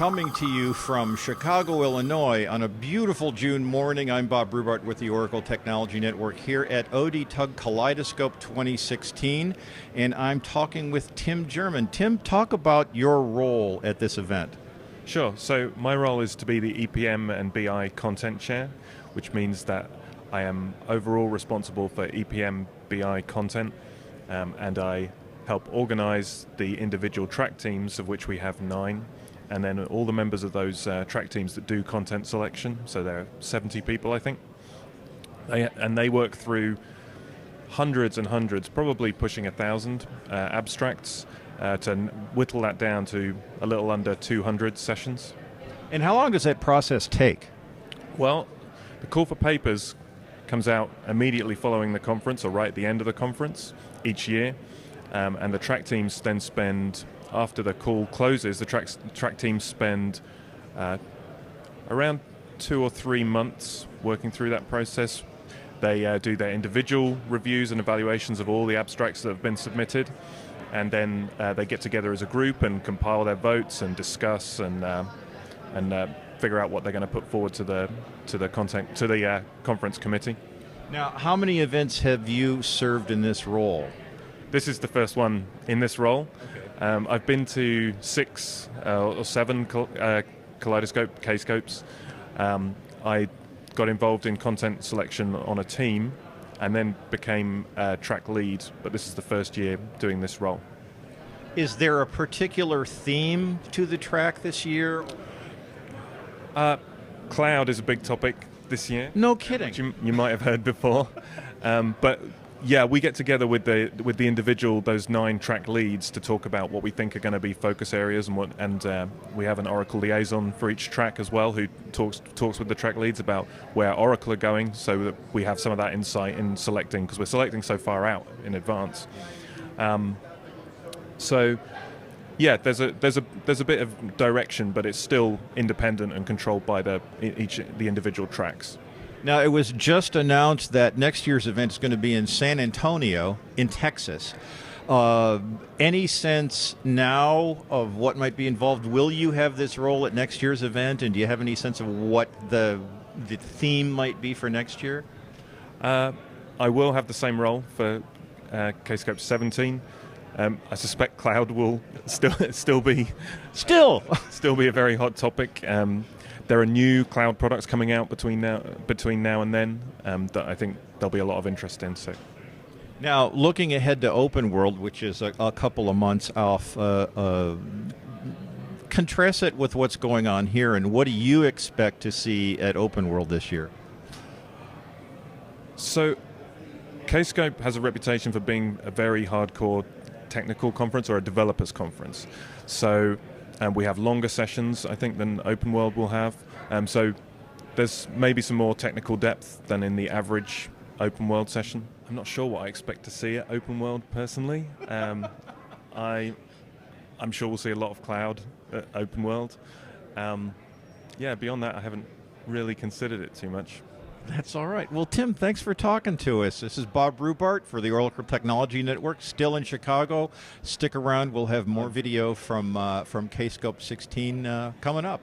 coming to you from Chicago, Illinois on a beautiful June morning. I'm Bob Brubart with the Oracle Technology Network here at ODTUG Kscope 2016, and I'm talking with Tim German. Tim, talk about your role at this event. Sure. So my role is to be the EPM and BI content chair, which means that I am overall responsible for EPM BI content, and I help organize the individual track teams, of which we have 9, and then all the members of those track teams that do content selection. So there are 70 people, I think. They work through hundreds and hundreds, probably pushing 1,000 abstracts to whittle that down to a little under 200 sessions. And how long does that process take? Well, the call for papers comes out immediately following the conference, or right at the end of the conference each year. And the track teams then spend, after the call closes, the track teams spend around 2 or 3 months working through that process. They do their individual reviews and evaluations of all the abstracts that have been submitted, and then they get together as a group and compile their votes and discuss and figure out what they're going to put forward to the conference committee. Now, how many events have you served in this role? This is the first one in this role. Okay. I've been to 6 or 7 Kscopes. I got involved in content selection on a team and then became track lead, but this is the first year doing this role. Is there a particular theme to the track this year? Cloud is a big topic this year. No kidding. Which you might have heard before. But yeah, we get together with the individual, those 9 track leads, to talk about what we think are going to be focus areas, and we have an Oracle liaison for each track as well, who talks with the track leads about where Oracle are going, so that we have some of that insight in selecting, because we're selecting so far out in advance. So yeah, there's a bit of direction, but it's still independent and controlled by the individual tracks. Now, it was just announced that next year's event is going to be in San Antonio, in Texas. Any sense now of what might be involved? Will you have this role at next year's event, and do you have any sense of what the theme might be for next year? I will have the same role for Kscope17. I suspect cloud will still be a very hot topic. There are new cloud products coming out between now and then that I think there'll be a lot of interest in. So, now looking ahead to Open World, which is a couple of months off, contrast it with what's going on here, and what do you expect to see at Open World this year? So, Kscope has a reputation for being a very hardcore technical conference, or a developers conference. So we have longer sessions, I think, than Open World will have. So there's maybe some more technical depth than in the average Open World session. I'm not sure what I expect to see at Open World personally. I'm sure we'll see a lot of cloud at Open World. Yeah, beyond that, I haven't really considered it too much. That's all right. Well, Tim, thanks for talking to us. This is Bob Brubart for the Oracle Technology Network, still in Chicago. Stick around. We'll have more video from Kscope16 coming up.